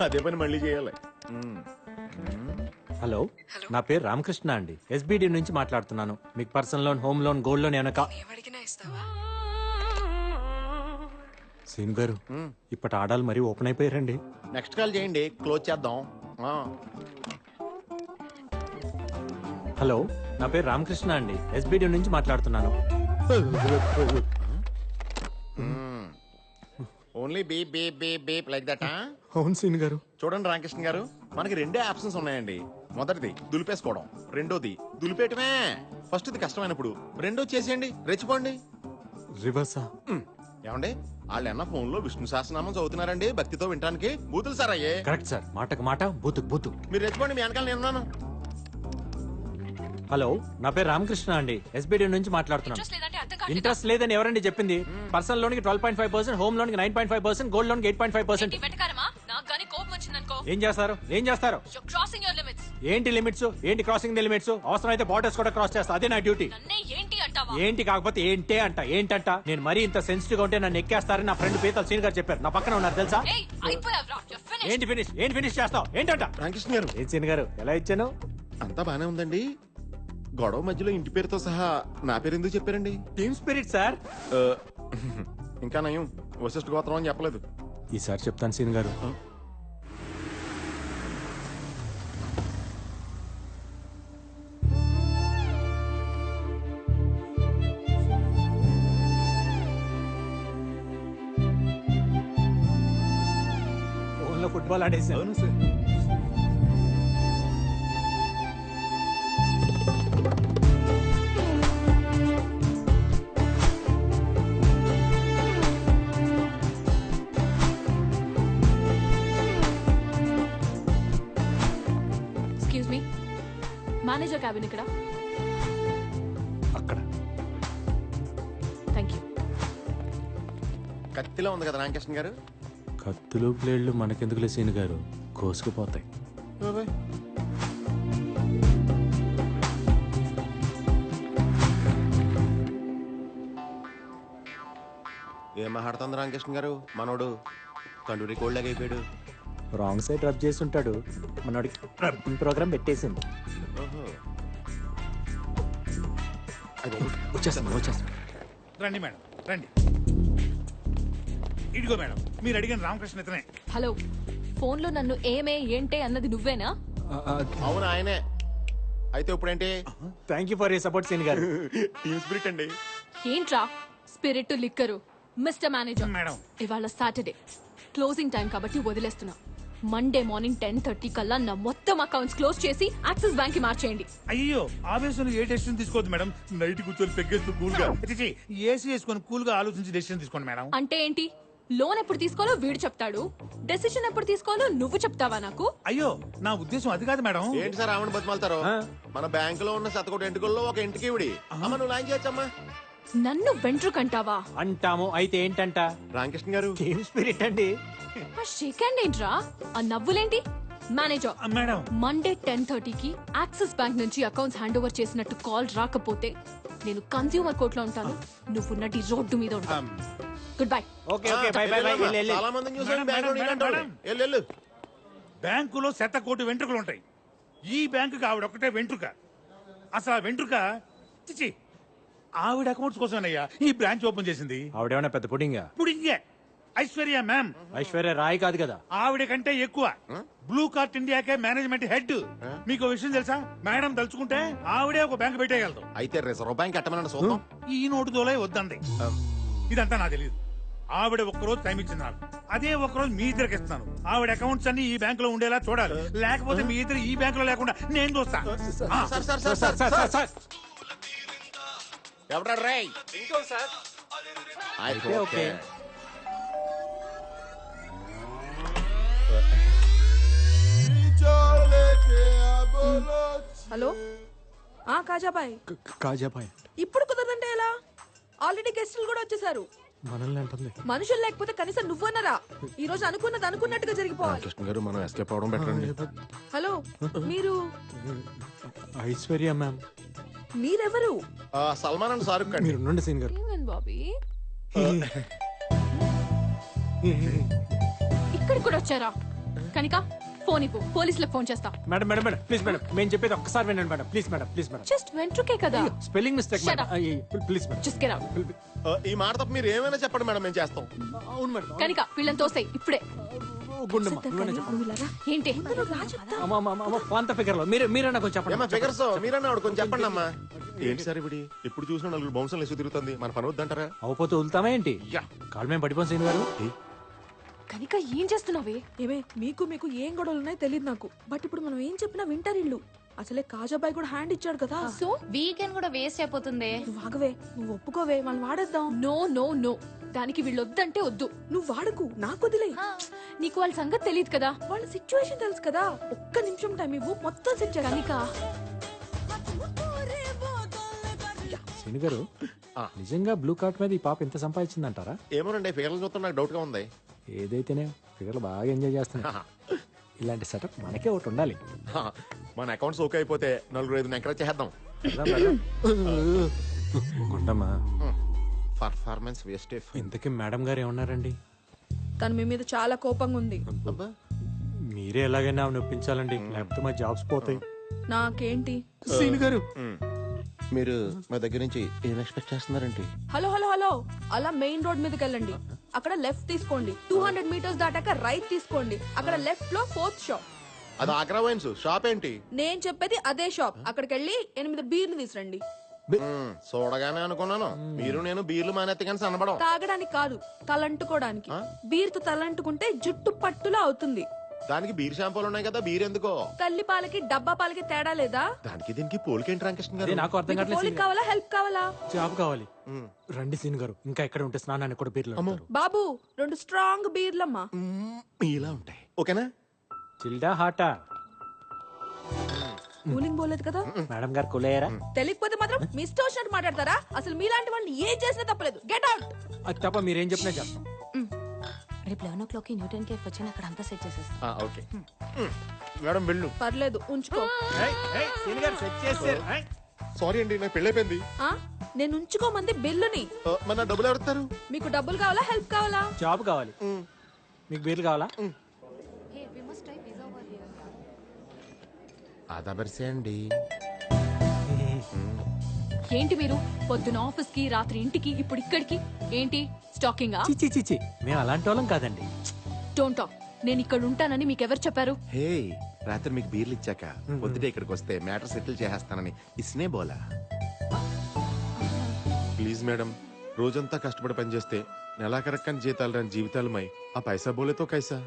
అదే పని మళ్ళీ చేయాలి. హలో, నా పేరు రామకృష్ణ అండి. ఎస్బిడి నుంచి మాట్లాడుతున్నాను. మీకు personal loan, home loan, gold loan ఏమైనా సీన్ గారు, ఇప్పటి ఆడాలు మరీ ఓపెన్ అయిపోయారండి. నెక్స్ట్ కాల్ చేయండి, క్లోజ్ చేద్దాం. హలో, నా పేరు రామకృష్ణ అండి. ఎస్బిడి నుంచి మాట్లాడుతున్నాను. Only beep beep beep beep like that. అవును సీన్ గారు. చూడండి రామకృష్ణ గారు, మనకి రెండే ఆప్షన్స్ ఉన్నాయండి. మొదటిది దులిపేసుకోవడం, రెండోది దులిపేయటమే. ఫస్ట్ది కష్టమైనప్పుడు రెండో చేసేయండి, రెచ్చిపోండి. రివర్సా? ఏమండి, వాళ్ళు అన్న ఫోన్ లో విష్ణు సహస్రనామం చదువుతున్నారండి భక్తితో వినడానికి. బూతులు సార్ అయ్యే. కరెక్ట్ సార్, మాటకు మాట, బూతుకు బూతు. మీరు రెచ్చిపోండి, మీ వెనకాల నేనున్నాను. హలో, నా పేరు రామకృష్ణ అండి. ఎస్బిడి నుంచి మాట్లాడుతున్నాను. ఇంట్రెస్ట్ లేదని ఎవరండి చెప్పింది? పర్సనల్ లోన్ కి 12.5%, హోమ్ లోన్ కి 9.5%, గోల్డ్ లోన్ కి 8.5%. ఏం చేస్తారు? ఏం చేస్తారు? ఏంటి లిమిట్స్? ఏంటి క్రాసింగ్ ది లిమిట్స్? అవసరం అయితే బార్డర్స్ కూడా క్రాస్ చేస్తా. అదే నా డ్యూటీ. ఏంటి కాకపోతే ఏంటే అంట. ఏంటంట? నేను మరీ ఇంత సెన్సిటివ్ గా ఉంటే నన్ను ఎక్కేస్తారని నా ఫ్రెండ్ పీతల్ సీన్ గారు చెప్పారు. నా పక్కన ఉన్నారు తెలుసా? ఏంటి ఫినిష్? ఏంటి ఫినిష్ చేస్తావు? ఏంటంట? రామకృష్ణ గారు, ఏం సీన్ గారు, ఎలా ఇచ్చాను? అంతా బానే ఉందండి. గొడవ మధ్యలో ఇంటి పేరుతో సహా నా పేరు ఎందుకు చెప్పారండి? Team spirit sir. ఇంకా నయం, వశిష్ఠ గోత్రం అని చెప్పలేదు. ఈసారి చెప్తాను సీన్ గారు. ఫోన్లో ఫుట్బాల్ ఆడేసాను. మేనేజర్ క్యాబిన్ ఇక్కడ. అక్కడ. Thank you. కత్తిలో ఉంది కదా రామకృష్ణ గారు. కత్తులు ప్లేడ్లు మనకెందుకులే సీన్ గారు, కోసుకుపోతాయి. ఏం మాట్లాడుతుంది రామకృష్ణ గారు? మనోడు తండ్రి కోళ్ళగా అయిపోయాడు. రాంగ్ సైడ్ రబ్ చేసి ఉంటాడు. మనోడికి రబ్బింగ్ ప్రోగ్రామ్ పెట్టేసింది. వచ్చేస్తాను. రండి మేడం, రండి. ఇదిగో మేడం, మీరు అడిగిన రామకృష్ణ ఇతనే. హలో, ఫోన్ లో నన్ను ఏమే ఏంటే అన్నది నువ్వేనా? అవును, ఆయనే. అయితే ఇప్పుడేంటి? Thank you for you support సీన్ గారు. టీమ్ స్పిరిట్ అండి. ఏంట్రా spirit liquor? Mister manager madam, ఇవాళ సాటర్డే క్లోజింగ్ టైం కాబట్టి వదిలేస్తున్నా. మండే మార్నింగ్ 10:30 కల్లా నా మొత్తం అకౌంట్స్ క్లోజ్ చేసి యాక్సిస్ బ్యాంక్ కి మార్చేయండి. అయ్యో ఆవేశంలో ఏ డెసిషన్ తీసుకోవద్దు మేడం. నైట్ కూర్చొని పెగ్గేస్తూ కూల్ గా ఏసీ వేసుకొని కూల్ గా ఆలోచించి డెసిషన్ తీసుకోండి మేడం. అంటే ఏంటి? లోన్ ఎప్పుడు తీసుకోవాలో వీడు చెప్తాడు, డెసిషన్ ఎప్పుడు తీసుకోవాలో నువ్వు చెప్తావా నాకు? అయ్యో నా ఉద్దేశం అది కాదు మేడం. ఏంటి సార్ ఆవిడ బతిమాలతారు? మన బ్యాంక్ లో ఉన్న శతకోటి ఎంటుకల్లో ఒక ఇంటికి ఇవిడి. అమ్మ నువ్వు లాంచ్ చేయొచ్చమ్మా. నన్ను వెంట్రుకంటావా? అంటాము. అయితే ఏంటంట? రామకృష్ణ గారు, టీమ్ స్పిరిట్ అండి. ఆ షేక్ హ్యాండ్ ఏంట్రా? ఆ నవ్వులేంటి? మేనేజర్ మేడం, మండే 10:30కి యాక్సిస్ బ్యాంక్ నుంచి అకౌంట్స్ హ్యాండ్ ఓవర్ చేసినట్టు కాల్ రాకపోతే నేను కన్స్యూమర్ కోర్ట్ లో ఉంటాను, నువ్వు నటి రోడ్డు మీద ఉంటాను. Good bye. Okay okay, by by by. చాలా మందిని చూసాను బ్యాంకులో నీకంటాడు. బ్యాంకులో 100 వెంట్రుకలు ఉంటాయి. ఈ బ్యాంకుకి ఆవిడ ఒక్కటే వెంట్రుక. అసలు ఆ వెంట్రుక చిచి ఆవిడ అకౌంట్స్ కోసమేనయ్యా ఈ బ్రాంచ్ ఓపెన్ చేసింది. ఆవిడేమన్నా పెద్ద పుడింగా? పుడింగే ఐశ్వర్య మ్యామ్. ఐశ్వర్య రాయ్ కాదు కదా. ఆవిడ కంటే ఎక్కువ. బ్లూ కార్ట్ ఇండియాకే మేనేజ్మెంట్ హెడ్. మీకు విషయం తెలుసా? మేడం తలుచుకుంటే ఆవిడే ఒక బ్యాంక్ పెట్టేయగలదు. అయితే రిజర్వ్ బ్యాంక్ ఎట్టమనండి చూద్దాం. ఈ నోటు దోలే వద్దండి. ఇదంతా నాకు తెలియదు. ఆవిడ ఒక్కరోజు టైం ఇచ్చింది నాకు. అదే ఒక్కరోజు మీ ఇద్దరికి ఇస్తున్నాను. ఆవిడ అకౌంట్స్ అన్ని ఈ బ్యాంక్ లో ఉండేలా చూడాలి. లేకపోతే మీ ఇద్దరు ఈ బ్యాంక్ లో లేకుండా నేను చూస్తా. ఎవడా రేయ్? ఓకే. హలో, కాజాబాయ్. కాజాబాయ్ ఇప్పుడు కుదరదంటే ఎలా? ఆల్రెడీ గెస్టులు కూడా వచ్చేసారు. మనల్ని అంటుంది. మనుషులు లేకపోతే కనీసం నువ్వన్నరా? ఈ రోజు అనుకున్నది అనుకున్నట్టుగా జరిగిపోవాలి. కృష్ణ గారు, మనం ఎస్కేప్ అవడం బెటర్ అండి. హలో, మీరు ఐశ్వర్య మ్యామ్. మీరెవరు? సల్మాన్ అండ్ షారుఖ్ ఖాన్. మీరు ఉండండి సీన్ గారు. బాబీ ఇక్కడికి కూడా వచ్చారా? కనిక ఫోన్ ఇవ్వు, పోలీసులకు ఫోన్ చేస్తా. Madam madam madam please madam మేము చెప్పేది ఒక్కసారి వినండి madam please madam please madam just వెంట్రుకే కదా. Spelling mistake Shut madam up. Please madam just get out. ఈ మాట తప్ప మీరు ఏమైనా చెప్పండి మేడం, మేము చేస్తాం. అవును మేడం కనిక వీళ్ళని తోసేయ్ ఇప్పుడే. గుండమ్మ నువ్వేనా చెప్పు. నువ్వు ఇలా రా. ఏంటి? అందరూ రా చెప్తా. అమ్మ అమ్మ అమ్మ పాంత ఫిగర్ లో మీరేనా కొంచెం ఏమా చెప్పండి. ఫిగర్స్ మీరన్నా ఆవిడ కొంచెం చెప్పండి అమ్మా. ఏంటి సార్ ఇప్పుడు ఎప్పుడు చూసినా నలుగురు బౌన్సర్లు వేసి తిరుగుతుంది, మన పని వద్దంటారా? అవపోతే వదులుతామా ఏంటి? యా. కాలు మేము పడిపోయి సీన్ గారు. కనిక ఏం చేస్తున్నావే? ఏమే మీకు ఏం గొడవలు ఉన్నాయో తెలియదు నాకు, బట్ ఇప్పుడు మనం ఏం చెప్పినా వింటారు ఇల్లు. అసలే కాజాబాయ్ కూడా హ్యాండ్ ఇచ్చాడు కదా. సో వీకెండ్ కూడా వేస్ట్ అయిపోతుంది. నువ్వు ఆగవే, నువ్వు ఒప్పుకోవే, మనం వాడేద్దాం. నో నో నో, దానికి వీళ్ళు వద్దంటే వద్దు. నువ్వు వాడకు, నాకు వదిలే. నీకు వాళ్ళ సంగతి తెలియదు కదా. వాళ్ళ సిచ్యువేషన్ తెలుసు కదా. ఒక్క నిమిషం టైం ఇవ్వు, మొత్తం సెట్ చేయాలి. కనిక సీన్ గారు నిజంగా బ్లూ కార్ట్ మీద ఈ పాప ఎంత సంపాదించిందంటారా? ఏమోనండి ఫిగర్లు చూస్తే నాకు డౌట్ గా ఉంది. ఏదైతేనే ఫిగర్లు బాగా ఎంజాయ్ చేస్తున్నా. ఇలాంటి సెటప్ మనకే ఒకటి ఉండాలి. మన అకౌంట్స్ ఓకే అయిపోతే నలుగురు ఐదు ఎంకరేజ్ చేద్దాం. Kondamma performance waste. ఇంతకీ మేడం గారు ఏమన్నారండి? తను మీ మీద చాలా కోపంగా ఉంది. మీరే ఎలాగైనా ఆమెను ఒప్పించాలండి, లేకపోతే మా జాబ్స్ పోతాయి. నాకేంటి? సీన్ గారు మీరు మా దగ్గర నుంచి ఏం ఎక్స్పెక్ట్ చేస్తున్నారండి? హలో హలో హలో, అలా మెయిన్ రోడ్ మీదకి వెళ్ళండి. అక్కడ లెఫ్ట్ తీసుకోండి. 200 మీటర్స్ దాటాక రైట్ తీసుకోండి. అక్కడ లెఫ్ట్ లో 4th షాప్. అది ఆగ్రా వైన్స్ షాప్ ఏంటి? నేను చెప్పేది అదే షాప్. అక్కడికి వెళ్ళి 8 బీర్లు తీసురండి. చూడగానే అనుకున్నాను మీరు నేను బీర్లు మానేత్తే కానీ సన్నబడం. తాగడానికి కాదు, తలంటుకోవడానికి. బీర్తో తలంటుకుంటే జుట్టు పట్టులా అవుతుంది. దానికి బీర్ షాంపూలు ఉన్నాయి కదా, బీర్ ఎందుకో? తల్లి పాలకి డబ్బా పాలకి తేడా లేదా? దానికి దీనికి పోలికేంటి రామకృష్ణ అదే గారు? నాకు అర్థం మీకు కావట్లేదు. పోలిక కావాలా, హెల్ప్ కావాలా? జాబ్ కావాలి. రండి సీన్ గారు, ఇంకా ఎక్కడ ఉంటే స్నానాన్ని కూడా బీర్లు అంటారు. బాబు 2 స్ట్రాంగ్ బీర్లమ్మా. ఇలా ఉంటాయి ఓకేనా? చిల్డా హాటా? కూలింగ్ పోలేదు కదా. మేడం గారు కూలయ్యారా? తెలియకపోతే మాత్రం మీ ఇష్టం వచ్చినట్టు మాట్లాడతారా? అసలు మీలాంటి వాళ్ళని ఏం చేసినా తప్పలేదు. Get out. అది తప్ప మీరేం చెప్పినా చేస్తాం. రేపు 11 o'clock న్యూటన్ కేఫ్ వచ్చి అక్కడ అంతా సెట్ చేసేస్తా. ఓకే మేడం వెళ్ళు. పర్లేదు, ఉంచుకో. సారీ అండి నాకు పెళ్ళైపోయింది. ఆ? నేను ఉంచుకోమంది బిల్లుని. మన డబ్బులు ఎవరుతారు? మీకు డబ్బులు కావాలా, హెల్ప్ కావాలా? జాబ్ కావాలి. మీకు బీర్లు కావాలా? ఆదాబరిసే అండి. ఏంటి మీరు పొద్దున ఆఫీస్ కి, రాత్రి ఇంటికి, ఇప్పుడు ఇక్కడికి ఏంటి? స్టాకింగా? చిచి చిచి మేము అలాంటి వాళ్ళం కాదండి. Don't talk. నేను ఇక్కడ ఉంటానని మీకు ఎవరు చెప్పారు? హే రాత్రి మీకు బీర్లు ఇచ్చాక పొద్దుటే ఇక్కడికి వస్తే మ్యాటర్ సెటిల్ చేసేస్తానని ఇస్నే బోలా. ప్లీజ్ మేడం, రోజంతా కష్టపడి పనిచేస్తే నెలాఖరక్కని జీతాలు రాని జీవితాలమై ఆ పైసా బోలేతో కైసా.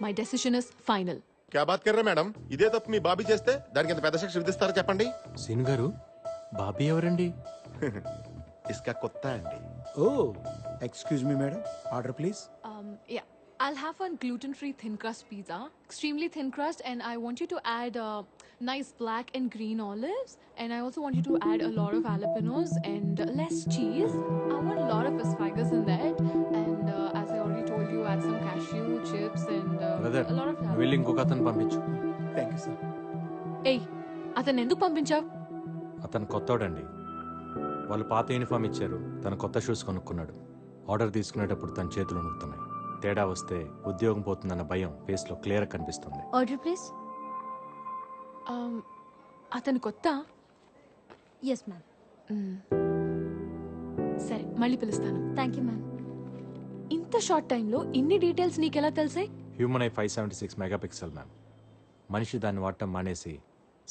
My decision is final. క్యా బాత్ కర్రా మేడం? ఇదే తప్పు మీ బాబీ చేస్తే దానికి ఎంత పెద్ద శిక్ష విధిస్తారో చెప్పండి. సీన్ గారు బాబీ ఎవరండి? ఇస్కా కొత్త అండి. ఓ Excuse me, madam. Order, please. Yeah, I'll have one gluten-free thin crust pizza, extremely thin crust, and I want you to add nice black and green olives, and I also want you to add a lot of jalapenos and less cheese. I want a lot of asparagus in that, and as I already told you, add some cashew chips and brother a lot of jalapenos. వెళ్ళి ఇంకొక అతను పంపించు. Thank you, sir. Hey, అతను ఎందుకు పంపించావు? అతను కొత్తోడండి. వాళ్ళు పాత uniform ఇచ్చారు, తను కొత్త షూస్ కొనుక్కున్నాడు. ఆర్డర్ తీసుకునేటప్పుడు తన చేతులు వణుకుతున్నాయి. తేడా వస్తే ఉద్యోగం పోతుందన్న భయం ఫేస్ లో క్లియర్ కనిపిస్తుంది. Order please. అతను కొత్త? Yes ma'am. సరే మళ్ళీ పిలుస్తాను. Thank you ma'am. ఇంత షార్ట్ టైంలో ఇన్ని డీటెయిల్స్ నీకెలా తెలిసాయి? Human eye 576 megapixel ma'am. మనిషి దాన్ని వాడటం మానేసి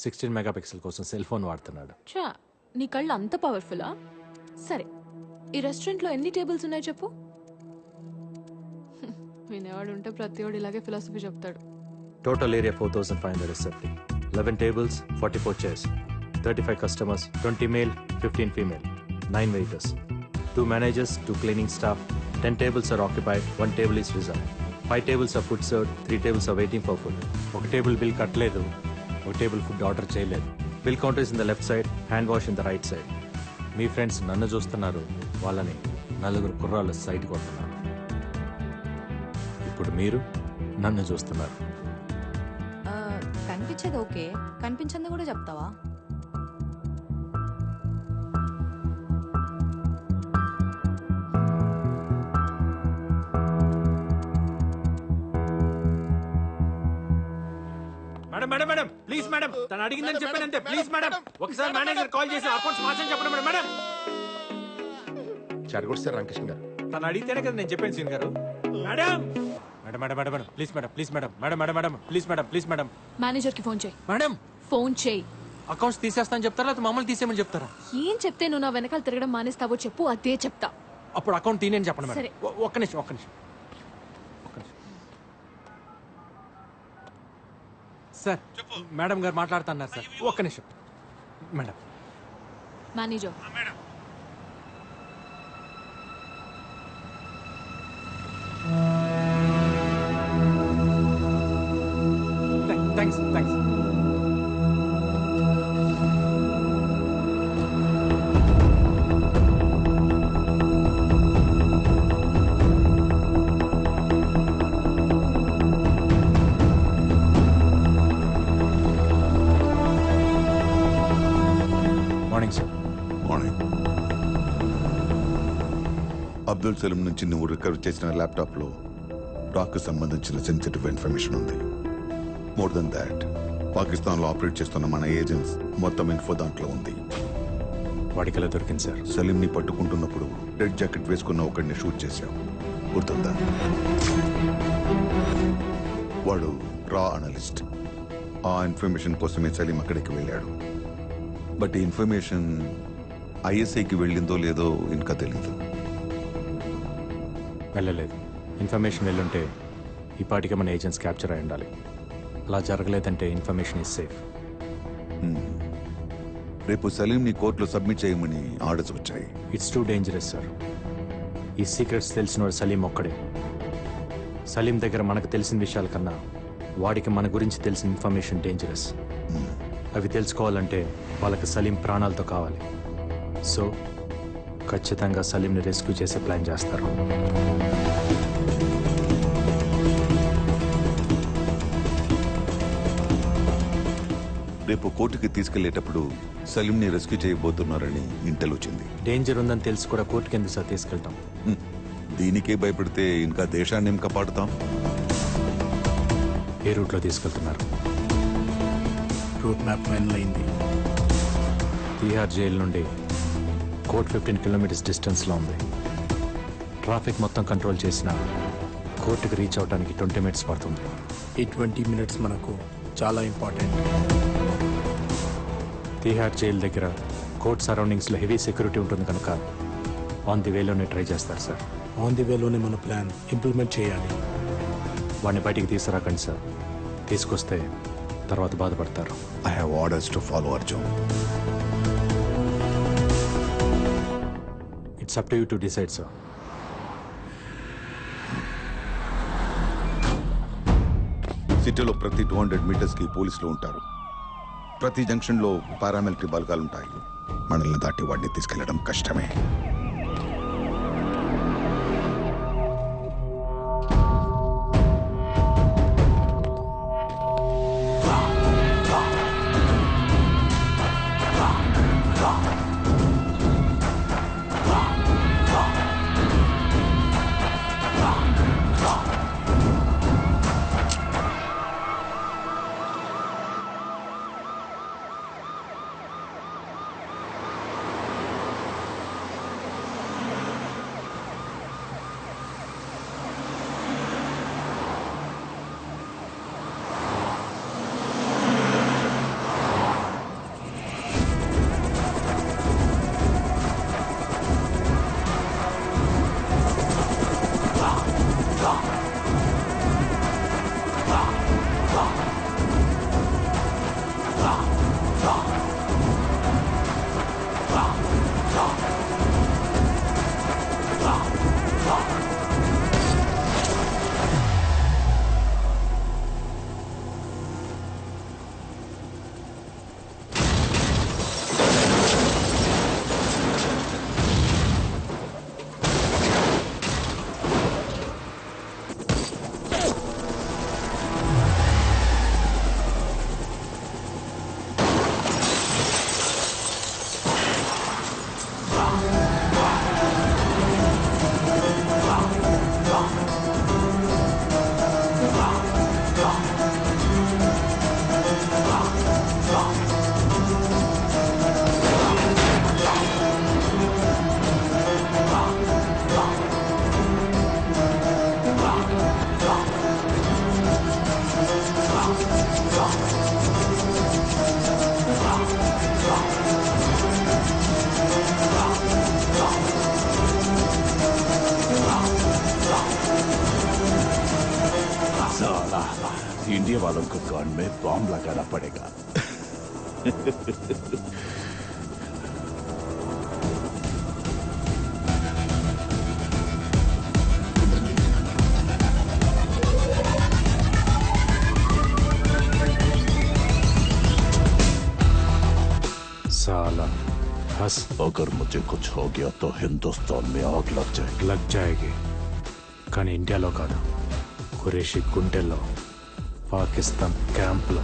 16 మెగాపిక్సెల్ కోసం సెల్ ఫోన్ వాడుతున్నాడు. చా, నీ కళ్ళు అంత పవర్ఫుల్లా? సరే, ఈ రెస్టారెంట్లో ఎన్ని టేబుల్స్ ఉన్నాయి చెప్పు. వినేవాడు ఉంటే ప్రతివాడు ఇలాగే ఫిలాసఫీ చెప్తాడు. Total area 4570. 11 tables, 44 chairs. 35 customers, 20 male, 15 female. 9 waiters. 2 managers, 2 cleaning staff. 10 tables are occupied, 1 table is reserved. 5 tables are food served, 3 tables are waiting for food. ఒక టేబుల్ బిల్ కట్టలేదు, ఒక టేబుల్ ఫుడ్ ఆర్డర్ చేయలేదు. Bill counter is in the left side, hand wash in the right side. Me friends నన్ను చూస్తున్నారు, వాళ్ళని నలుగురు కుర్రాళ్ళు site కొడుతున్నారు. ఇప్పుడు మీరు నన్ను చూస్తున్నారు. కనిపించేది ఓకే, కనిపించింది కూడా చెప్తావా? Madam madam madam please madam తను అడిగిందని చెప్పాను అంతే ప్లీజ్ మేడం ఒకసారి మేనేజర్ కాల్ చేసి అకౌంట్స్ మార్చని చెప్పండి మేడం మేడం చెడగొట్టారు రామకృష్ణ గారు. తను అడిగితేనే కదా నేను చెప్పాను సీన్ గారు madam madam madam madam madam please madam please madam madam madam madam please madam please madam manager కి ఫోన్ చేయి. మేడం ఫోన్ చేయి. అకౌంట్స్ తీసేస్తానని చెప్తారా లేకపోతే మమ్మల్ని తీసేయమని చెప్తారా? ఏం చెప్తే నువ్వు నా వెనకాల తిరగడం మానేస్తావో చెప్పు, అదే చెప్తా. అప్పుడు అకౌంట్ తీనేని చెప్పండి మేడం. సరే. ఒక్క నిమిషం ఒక్క నిమిషం సార్ మేడం గారు మాట్లాడుతున్నారు సార్ ఒక్క నిమిషం madam. Manager thanks thanks. Morning sir. Morning. Abdul Salim నుంచి నువ్వు రికవర్ చేసిన ల్యాప్టాప్లో డాక్కు సంబంధించిన సెన్సిటివ్ ఇన్ఫర్మేషన్ ఉంది. మోర్ దెన్ దాట్ పాకిస్తాన్లో ఆపరేట్ చేస్తున్న మన ఏజెంట్స్ మొత్తం ఇన్ఫో దాంట్లో ఉంది. వాడికి ఎలా దొరికింది సార్? సలీంని పట్టుకుంటున్నప్పుడు రెడ్ జాకెట్ వేసుకున్న ఒకడిని షూట్ చేశావు, గుర్తుందా? వాడు రా అనలిస్ట్. ఆ ఇన్ఫర్మేషన్ కోసమే సలీం అక్కడికి వెళ్ళాడు. బట్ ఈ ఇన్ఫర్మేషన్ ఐఎస్ఐకి వెళ్ళిందో లేదో ఇంకా తెలీదు. వెళ్ళలేదు. ఇన్ఫర్మేషన్ వెళ్ళుంటే ఈ పాటికి మన ఏజెంట్స్ క్యాప్చర్ అయి ఉండాలి. అలా జరగలేదంటే ఇన్ఫర్మేషన్ ఇస్ సేఫ్. రేపు సలీంని కోర్టులో సబ్మిట్ చేయమని ఆర్డర్స్ వచ్చాయి. It's too dangerous sir. ఈ సీక్రెట్స్ తెలిసినవాడు సలీం ఒక్కడే. సలీం దగ్గర మనకు తెలిసిన విషయాల కన్నా వాడికి మన గురించి తెలిసిన ఇన్ఫర్మేషన్ డేంజరస్. అవి తెలుసుకోవాలంటే వాళ్ళకి సలీం ప్రాణాలతో కావాలి. సో ఖచ్చితంగా సలీంని రెస్క్యూ చేసే ప్లాన్ చేస్తారు. రేపు కోర్టుకి తీసుకెళ్లేటప్పుడు సలీంని రెస్క్యూ చేయబోతున్నారని ఇంటెల్ వచ్చింది. డేంజర్ ఉందని తెలిసి కూడా కోర్టుకి ఎందుకు సార్ తీసుకెళ్తాం? దీనికే భయపడితే ఇంకా దేశాన్ని ఏం కాపాడుతాం? ఏ రూట్లో తీసుకెళ్తున్నారు? రూట్ మ్యాప్ ఫైనల్ అయింది. తీహార్ జైలు నుండి కోర్ట్ 15 కిలోమీటర్స్ డిస్టెన్స్లో ఉంది. ట్రాఫిక్ మొత్తం కంట్రోల్ చేసిన కోర్టుకి రీచ్ అవడానికి 20 మినిట్స్ పడుతుంది. ఈ 20 మినిట్స్ మనకు చాలా ఇంపార్టెంట్. తీహార్ జైలు దగ్గర కోర్ట్ సరౌండింగ్స్లో హెవీ సెక్యూరిటీ ఉంటుంది కనుక ఆన్ ది వేలోనే ట్రై చేస్తారు సార్. ఆన్ ది వేలోనే మన ప్లాన్ ఇంప్లిమెంట్ చేయాలి. వాడిని బయటికి తీసుకురాకండి సార్. తీసుకొస్తే తర్వాత బాధపడతారు. I have orders to follow Arjun. It's up to you to decide sir. సిటీలో ప్రతి 200 మీటర్స్కి పోలీసులు ఉంటారు. ప్రతి జంక్షన్లో పారామిలిటరీ బలగాలుంటాయి. మనల్ని దాటి వాడిని తీసుకెళ్లడం కష్టమే. इंडिया वालों को कान में बॉम्ब लगाना पड़ेगा। साला हंस अगर मुझे कुछ हो गया तो हिंदुस्तान में आग लग जाएगी। లగ్ జాయేగి కానీ ఇండియాలో కాదు కురేషి గుంటెల్లో పాకిస్తాన్ క్యాంప్లో